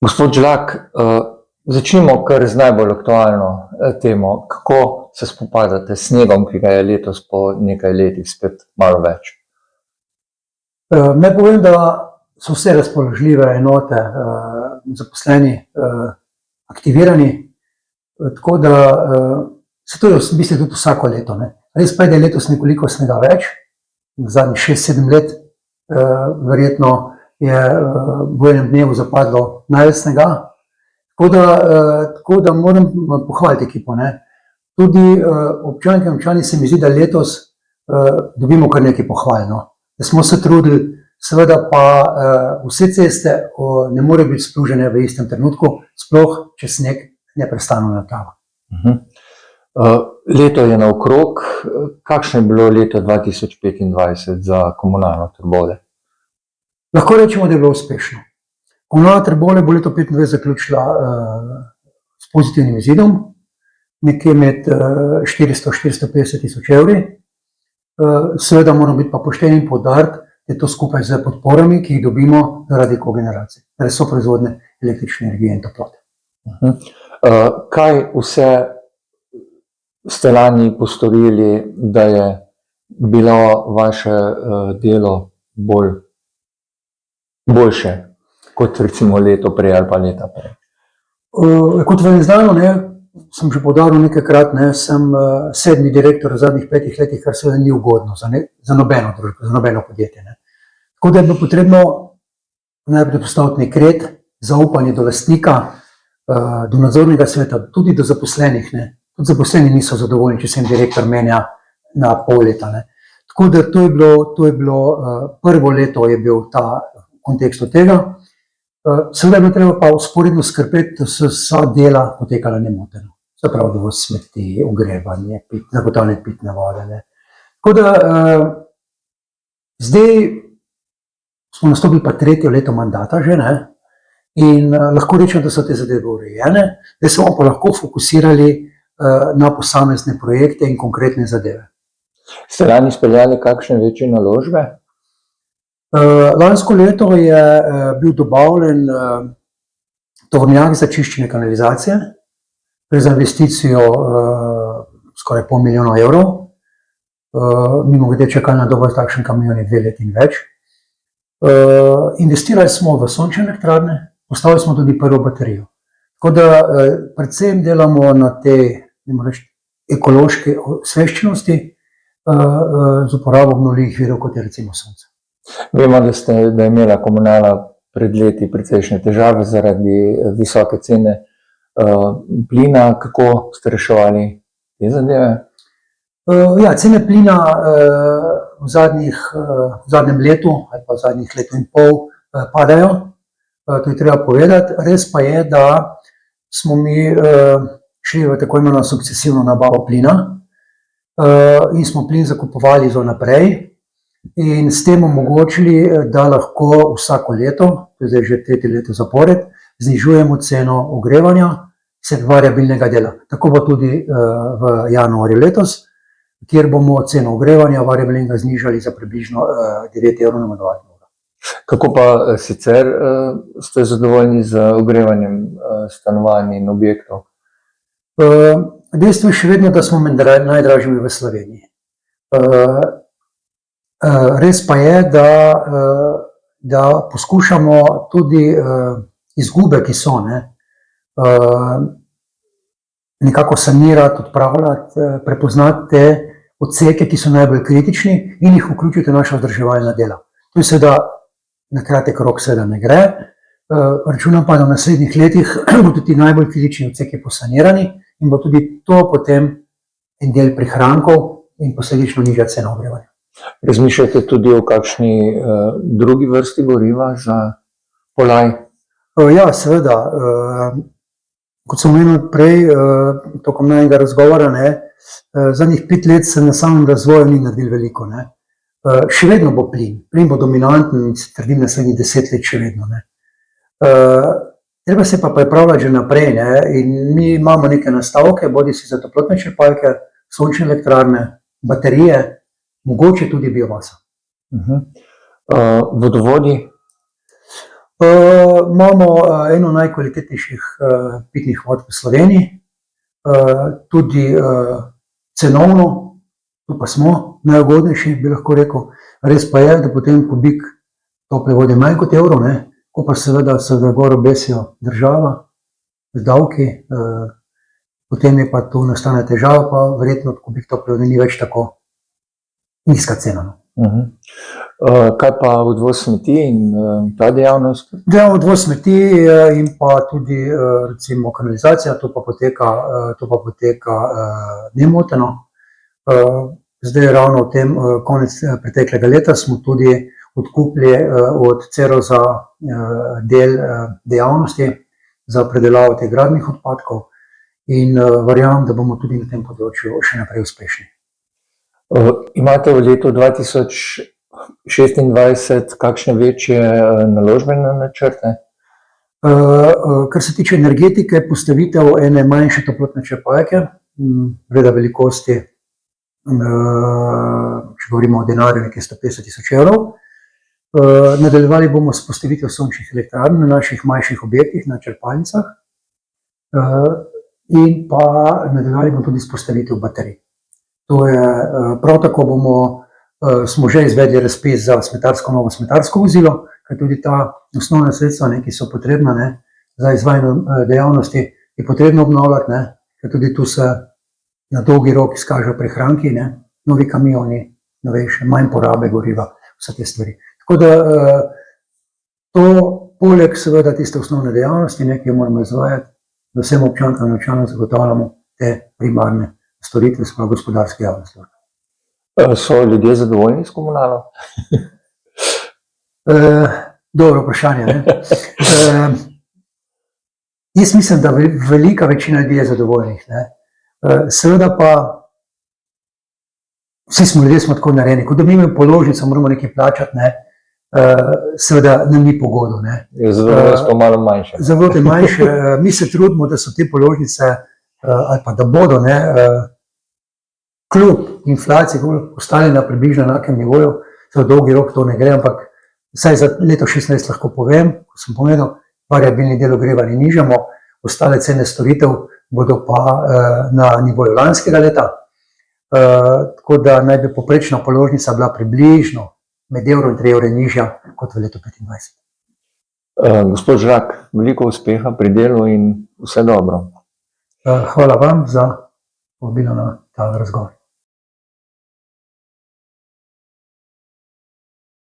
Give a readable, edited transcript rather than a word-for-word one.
Gospod Žlak, začnimo kar z najbolj aktualno temo. Kako se spopadate s snegom, ki ga je letos po nekaj letih spet malo več? Naj povem, da so vse razpoložljive enote, zaposleni, aktivirani, tako da se to je v bistvu tudi vsako leto. Res pa je, da je letos nekoliko snega več, zadnjih 6-7 let, verjetno je v enem dnevu zapadlo največ snega, tako da moram pohvaliti ekipo. Tudi občanke in občani se mi zdi, da letos dobimo kar nekaj pohval, da smo se trudili, seveda pa vse ceste ne morejo biti splužene v istem trenutku, sploh če sneg neprestano natava. Leto je naokrog. Kakšno je bilo leto 2025 za Komunalo Trbovlje? Lahko rečemo, da je bilo uspešno. Komunala Trbovlje bo leto 2025 zaključila s pozitivnim izidom, nekje med 400-450 tisoč evri. Seveda moramo biti pa pošteni in poudariti, da je to skupaj z podporami, ki jih dobimo zaradi kogeneracije, torej soproizvodnje električne energije in toplote. Kaj vse ste lani postorili, da je bilo vaše delo boljše kot recimo leto prej ali pa leta prej? Kot vam je znano, sem že poudaril nekajkrat, sem 7. direktor v zadnjih 5 letih, kar seveda ni ugodno za nobeno družbo, za nobeno podjetje. Tako da je bilo potrebno najprej postaviti nek red, zaupanje do lastnika, do nadzornega sveta, tudi do zaposlenih. Tudi zaposleni niso zadovoljni, če se jim direktor menja na pol leta. Tako da to je bilo prvo leto, je bil ta kontekst tega. Seveda je bilo treba pa vzporedno skrbeti, da so vsa dela potekala nemoteno. Se pravi, dovoz smeti, ogrevanje, zagotavljanje pitne vode. Tako da zdaj smo nastopili pa 3. leto mandata že, in lahko rečem, da so te zadeve urejene, da se bomo pa lahko fokusirali na posamezne projekte in konkretne zadeve. Ste lani speljali kakšne večje naložbe? Lansko leto je bil dobavljen tovornjak za čiščenje kanalizacije, za investicijo skoraj 500 000 evrov. Mimogrede čakalna doba za takšen kamion je 2 leti in več. Investirali smo v sončne elektrarne, postavili smo tudi prvo baterijo. Tako da predvsem delamo na te ekološke osveščenosti z uporabo obnovljivih virov, kot je recimo sonce. Vemo, da je imela Komunala pred leti precejšnje težave zaradi visoke cene plina. Kako ste reševali te zadeve? Ja, cene plina v zadnjem letu ali pa v zadnjih letu in pol padajo, to je treba povedati. Res pa je, da smo mi šli v tako imenovano sukcesivno nabavo plina in smo plin zakupovali za naprej in s tem omogočili, da lahko vsako leto, to je zdaj že 3. leto zapored, znižujemo ceno ogrevanja, variabilnega dela. Tako bo tudi v januarju letos, kjer bomo ceno ogrevanja variabilnega znižali za približno 9 evrov na megavatno uro. Kako pa sicer ste zadovoljni z ogrevanjem stanovanj in objektov? Dejstvo je še vedno, da smo med najdražjimi v Sloveniji. Res pa je, da poskušamo tudi izgube, ki so, nekako sanirati, odpravljati, prepoznati te odseke, ki so najbolj kritični in jih vključiti v naša vzdrževalna dela. To je seveda na kratek rok seveda ne gre. Računam pa, da v naslednjih letih bodo tudi najbolj kritični odseki posanirani in bo tudi to potem en del prihrankov in posledično nižja cena ogrevanja. Razmišljate tudi o kakšni drugi vrsti goriva za Polaj? Ja, seveda. Kot sem omenil prej, tokom najnega razgovora, zadnjih 5 let se na samem razvoju ni naredilo veliko. Še vedno bo plin. Plin bo dominanten, se trdim naslednjih 10 let še vedno. Treba se pa pripravljati že naprej in mi imamo neke nastavke, bodisi za toplotne črpalke, sončne elektrarne, baterije, mogoče tudi biomasa. Vodovodi? Imamo eno najkvalitetnejših pitnih vod v Sloveniji, tudi cenovno, tu pa smo najugodnejši, bi lahko rekel. Res pa je, da potem kubik tople vode manj kot evro, ne? Ko pa seveda se v gor obesijo država z davki, potem je pa tu nastane težava, pa verjetno kubik tople vode ni več tako nizka cena. No. Kaj pa odvoz smeti in ta dejavnost? Odvoz smeti in pa tudi recimo kanalizacija, to pa poteka nemoteno. Zdaj ravno v tem konec preteklega leta smo tudi odkupili od Ceroza del dejavnosti za predelavo teh gradnih odpadkov in verjamem, da bomo tudi na tem področju še naprej uspešni. Imate v letu 2026 kakšne večje naložbene načrte? Kar se tiče energetike, postavitev ene manjše toplotne črpalke, reda velikosti, če govorimo o denarju, nekaj 150 000 evrov. Nadaljevali bomo s postavitev sončnih elektrarn na naših manjših objektih, na črpalnicah, in pa nadaljevali bomo tudi s postavitev baterij. To je, prav tako smo že izvedli razpis za novo smetarsko vozilo, ker tudi ta osnovna sredstva, ki so potrebna za izvajanje dejavnosti, je potrebno obnavljati, ker tudi tu se na dolgi rok izkažejo prihranki, novi kamioni, novejše, manj porabe goriva, vse te stvari. Tako da to, poleg seveda tiste osnovne dejavnosti, ki jo moramo izvajati, da vsem občankam in občanom zagotavljamo te primarne storitve, sploh gospodarske javnosti. So ljudje zadovoljni s komunalo? Dobro vprašanje. Jaz mislim, da velika večina ljudi je zadovoljnih. Seveda pa vsi ljudje smo tako narejeni, kot da mi imamo položnico, moramo nekaj plačati, seveda nam ni pogodo. Zadovoljni smo malo manjše. Zadovoljni manjše. Mi se trudimo, da so te položnice ali pa da bodo kljub inflaciji ostali na približno enakem nivoju, za dolgi rok to ne gre, ampak vsaj za leto 2016 lahko povem, ko sem povedal, variabilni del ogrevanja nižamo, ostale cene storitev bodo pa na nivoju lanskega leta, tako da naj bi povprečna položnica bila približno med evro in 3 evre nižja kot v letu 2025. Gospod Žrak, veliko uspeha pri delu in vse dobro. Hvala vam za povabilo na ta razgovor.